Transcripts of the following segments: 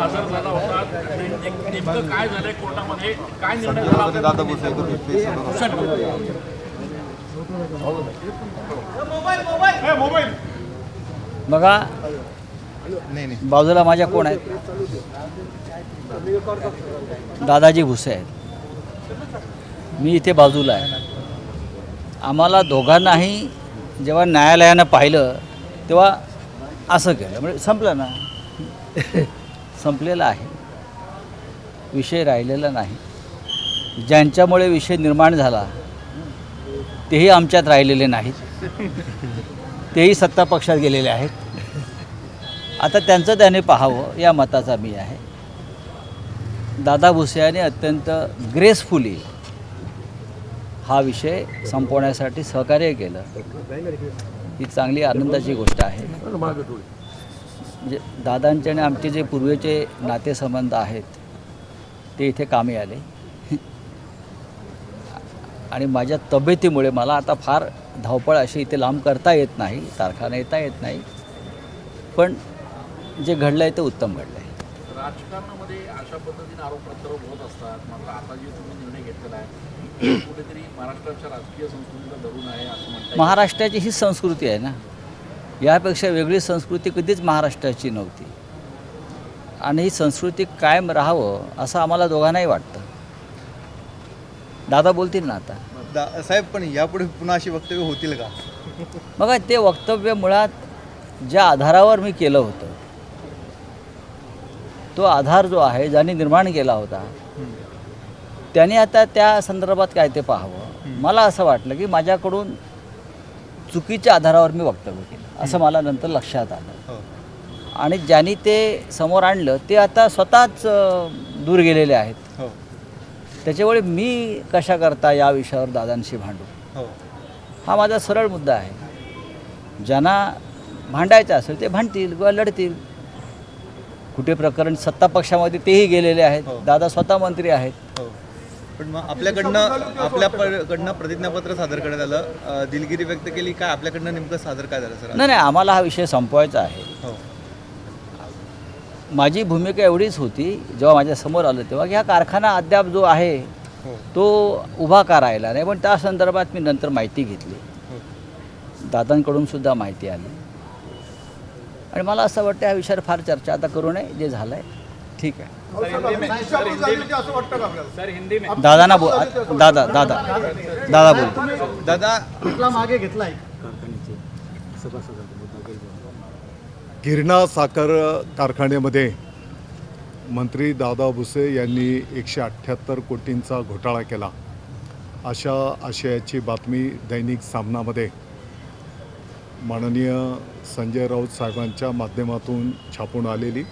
हजर झाला होता. नेमकं काय झालंय कोर्टामध्ये, काय निर्णय झाला? दादा भुसे बघा, बाजूला माझ्या कोण आहेत? दादाजी भुसे आहेत, मी इथे बाजूला आहे. आम्हाला दोघांनाही जेव्हा न्यायालयानं पाहिलं तेव्हा असं केलं, म्हणजे संपलं ना. संपलेलं आहे, विषय राहिलेला नाही. ज्यांच्यामुळे विषय निर्माण झाला तेही आमच्यात राहिलेले नाहीत, तेही सत्ता पक्षात गेलेले आहेत. आता त्यांचं त्याने पाहावं या मताचा मी आहे. दादा भुसे यांनी अत्यंत ग्रेसफुली हा विषय संपवण्यासाठी सहकार्य केलं, ही चांगली आनंदाची गोष्ट आहे. म्हणजे दादांचे आणि आमचे जे पूर्वीचे नातेसंबंध आहेत ते इथे कामी आले. आणि माझ्या तब्येतीमुळे मला आता फार धावपळ अशी इथे लांब करता येत नाही, तारखा नेता येत नाही. पण जे घडलं आहे ते उत्तम घडलं आहे. राजकारणामध्ये अशा पद्धतीने आरोप प्रत्यारोप होत असतात. मात्र आता जे तुम्ही निर्णय घेतलेला आहे कुठेतरी महाराष्ट्राच्या राजकीय संस्कृतीला धरून आहे असं म्हणतात. महाराष्ट्राची ही संस्कृती आहे ना, यापेक्षा वेगळी संस्कृती कधीच महाराष्ट्राची नव्हती. आणि ही संस्कृती कायम राहावं असं आम्हाला दोघांनाही वाटतं. दादा बोलतील ना आता. साहेब, पण यापुढे पुन्हा अशी वक्तव्य होतील का? बघा, ते वक्तव्य मुळात ज्या आधारावर मी केलं होतं तो आधार जो आहे ज्यांनी निर्माण केला होता त्याने आता त्या संदर्भात काय ते पाहावं. मला असं वाटलं की माझ्याकडून चुकीच्या आधारावर मी वक्तव्य केलं असं मला नंतर लक्षात आलं. आणि ज्यांनी ते समोर आणलं ते आता स्वतःच दूर गेलेले आहेत. त्याच्यामुळे मी कशा करता या विषयावर दादांशी भांडू, हा माझा सरळ मुद्दा आहे. ज्यांना भांडायचं असेल ते भांडतील किंवा लढतील. कुठे प्रकरण सत्ता पक्षामध्ये तेही गेलेले आहेत, दादा स्वतः मंत्री आहेत. पण मग आपल्याकडनं प्रतिज्ञापत्र सादर करण्यात आलं, दिलगिरी व्यक्त केली, काय आपल्याकडनं नेमकं सादर काय झालं सर? नाही, आम्हाला हा विषय संपवायचा आहे. माझी भूमिका एवढीच होती जेव्हा माझ्यासमोर आलं तेव्हा की हा कारखाना अद्याप जो आहे तो उभा का राहिला नाही. पण त्या संदर्भात मी नंतर माहिती घेतली, दादांकडून सुद्धा माहिती आली. आणि मला असं वाटतं या विषयावर फार चर्चा आता करू नये, जे झालं आहे ठीक आहे. दादांना दादा बोल. दादा मागे घेतलाय. गिरणा साखर कारखान्यामध्ये मंत्री दादा भुसे यांनी 178 कोटींचा घोटाळा केला अशा आशयाची बातमी दैनिक सामनामध्ये माननीय संजय राऊत साहेबांच्या माध्यमातून छापून आलेली.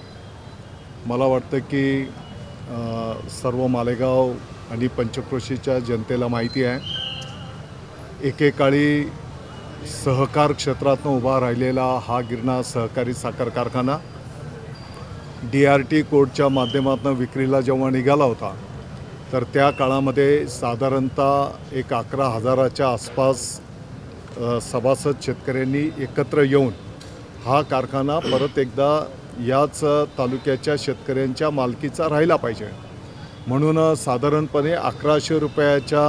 मला वाटतं की सर्व मालेगाव आणि पंचक्रोशीच्या जनतेला माहिती आहे, एकेकाळी सहकार क्षेत्रातून उभा राहिलेला हा गिरणा सहकारी साखर कारखाना DRT कोडच्या माध्यमातून विक्रीला जेव्हा निघाला होता तर त्या काळामध्ये साधारणतः एक 11,000च्या आसपास सभासद शेतकऱ्यांनी एकत्र येऊन हा कारखाना परत एकदा याच तालुक्याच्या शेतकऱ्यांच्या मालकीचा राहिला पाहिजे म्हणून साधारणपणे 1100 रुपयाच्या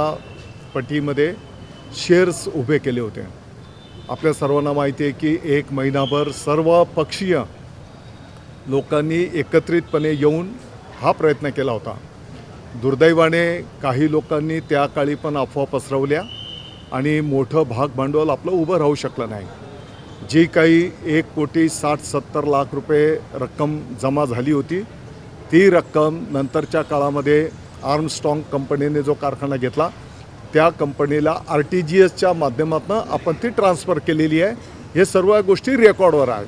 पटीमध्ये शेअर्स उभे केले होते. आपल्या सर्वांना माहिती आहे की एक महिनाभर सर्व पक्षीय लोकांनी एकत्रितपणे येऊन हा प्रयत्न केला होता. दुर्दैवाने काही लोकांनी त्या काळी पण अफवा पसरवल्या आणि मोठं भाग भांडवल आपलं उभं राहू शकलं नाही. जी काही 1,60,70 लाख रुपये रक्कम जमा झाली होती ती रक्कम नंतरच्या काळामध्ये आर्मस्ट्रॉंग कंपनीने जो कारखाना घेतला त्या कंपनीला RTGSच्या माध्यमातून आपण ती ट्रान्सफर केलेली आहे. हे सर्व गोष्टी रेकॉर्डवर आहेत.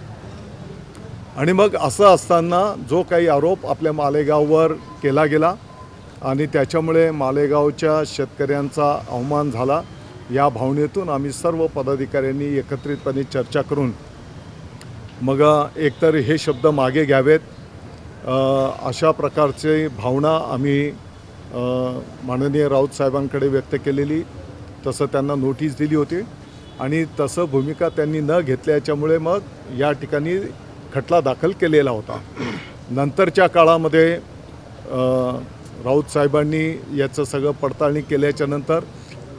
आणि मग असं असताना जो काही आरोप आपल्या मालेगाववर केला गेला आणि त्याच्यामुळे मालेगावच्या शेतकऱ्यांचा अवमान झाला, या भावनेतून आम्ही सर्व पदाधिकाऱ्यांनी एकत्रितपणे चर्चा करून मग एकतर हे शब्द मागे घ्यावेत अशा प्रकारचे भावना आम्ही माननीय राऊत साहेबांकडे व्यक्त केलेली. तसं त्यांना नोटीस दिली होती आणि तसं भूमिका त्यांनी न घेतल्याच्यामुळे मग या ठिकाणी खटला दाखल केलेला होता. नंतरच्या काळामध्ये राऊत साहेबांनी याचं सगळं पडताळणी केल्याच्या नंतर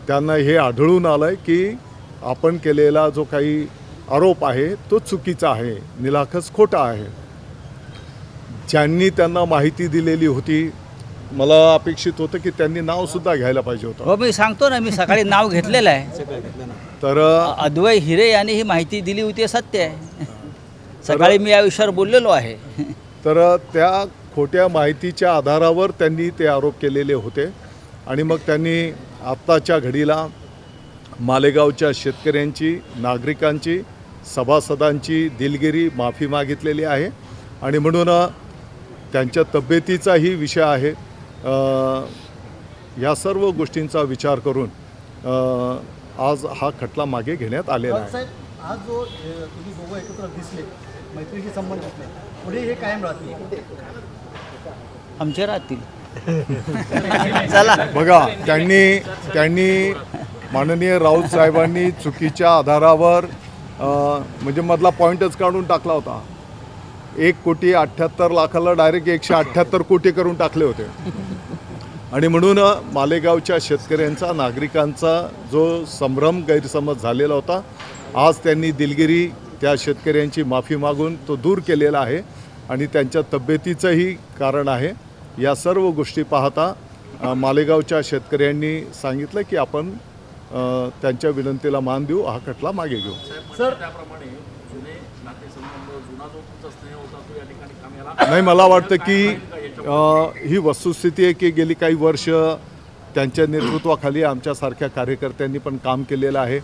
त्यांना हे आढळून आलं आहे की आपण केलेला जो काही आरोप आहे तो चुकीचा आहे, निराखस खोटा आहे. ज्यांनी त्यांना माहिती दिलेली होती, मला अपेक्षित होतं की त्यांनी नावसुद्धा घ्यायला पाहिजे होतं. हो, मी सांगतो ना, मी सकाळी नाव घेतलेलं आहे. तर अद्वै हिरे यांनी ही माहिती दिली होती, हे सत्य आहे. सकाळी मी या विषयावर बोललेलो आहे. तर त्या खोट्या माहितीच्या आधारावर त्यांनी ते आरोप केलेले होते आणि मग त्यांनी आत्ताच्या घडीला मालेगावच्या शेतकऱ्यांची, नागरिकांची, सभासदांची दिलगिरी माफी मागितलेली आहे आणि म्हणून त्यांच्या तब्येतीचाही विषय आहे. या सर्व गोष्टींचा विचार करून आज हा खटला मागे घेण्यात आलेला आहे. साहेब, आज जो तुम्ही दोघं एकत्र दिसले, मैत्रीचे संबंध असले, पुढे हे कायम राहतील? आमचे राहतील. चला. बघा, त्यांनी माननीय राऊत साहेबांनी चुकीच्या आधारावर म्हणजे मधला पॉईंटच काढून टाकला होता. 1,78,00,000 डायरेक्ट 178 कोटी करून टाकले होते आणि म्हणून मालेगावच्या शेतकऱ्यांचा, नागरिकांचा जो संभ्रम, गैरसमज झालेला होता, आज त्यांनी दिलगिरी त्या शेतकऱ्यांची माफी मागून तो दूर केलेला आहे आणि त्यांच्या तब्येतीचंही कारण आहे. या सर्व गोष्टी पाहता मालेगावच्या शेतकऱ्यांनी सांगितलं की आपण त्यांच्या विनंतीला मान देऊ, हा खटला मागे घेऊ. सर, त्याप्रमाणे जुने नातेसंबंध, जुना जो तुमचा स्नेह होता तो या ठिकाणी कामी आला. नाही, मला वाटतं की ही वस्तुस्थिती आहे की गेली काही वर्ष त्यांच्या नेतृत्वाखाली आमच्यासारख्या कार्यकर्त्यांनी पण काम केलेलं आहे.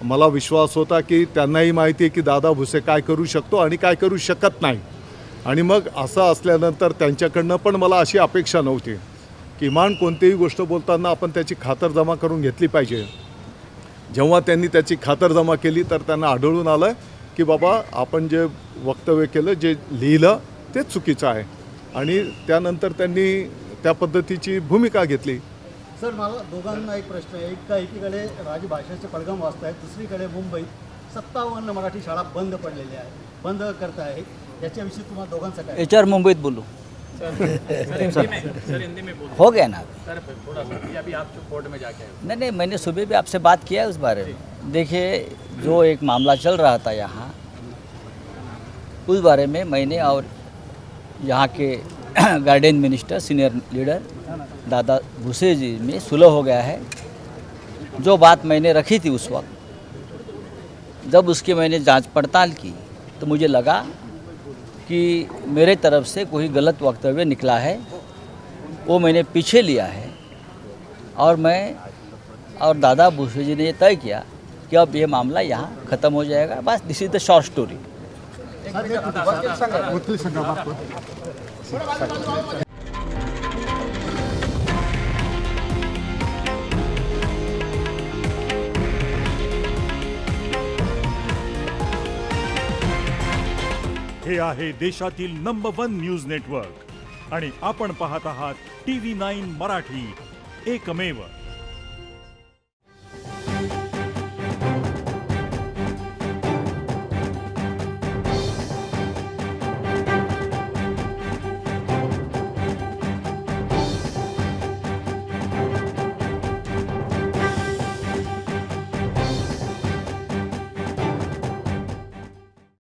मला विश्वास होता की त्यांनाही माहिती आहे की दादा भुसे काय करू शकतो आणि काय करू शकत नाही. आणि मग असं असल्यानंतर त्यांच्याकडनं पण मला अशी अपेक्षा नव्हती. किमान कोणतीही गोष्ट बोलताना आपण त्याची खातरजमा करून घेतली पाहिजे. जेव्हा त्यांनी त्याची खातरजमा केली तर त्यांना आढळून आलं की बाबा आपण जे वक्तव्य केलं, जे लिहिलं ते चुकीचं आहे आणि त्यानंतर त्यांनी त्या पद्धतीची भूमिका घेतली. सर, मला दोघांना एक प्रश्न आहे. एकीकडे राजभाषेचे पडगम वाचत आहेत, दुसरीकडे मुंबईत 57 मराठी शाळा बंद पडलेल्या आहेत, बंद करत आहे. याच्याविषयी तुम्हाला दोघांचं काय? HR मुंबईत बोलू. हो गया ना. सर, थोड़ा सा अभी आप जो कोर्ट में जाके आए, नहीं, मैंने सुबह भी आपसे बात किया है उस बारे में. देखिए, जो एक मामला चल रहा था यहाँ, उस बारे में मैंने और यहाँ के guardian minister, senior leader Dada Bhuse जी में सुलह हो गया है. जो बात मैंने रखी थी उस वक्त, जब उसकी मैंने जांच पड़ताल की तो मुझे लगा कि मेरे तरफ से कोई गलत वक्तव्य निकला है, वो मैंने पीछे लिया है और मैं और दादा भूसे जी ने ये तय किया कि अब ये मामला यहाँ ख़त्म हो जाएगा. बस दिस इज़ द शॉर्ट स्टोरी. हे आहे देशातील नंबर 1 न्यूज नेटवर्क आणि आपण पाहत आहात TV9 मराठी, एकमेव.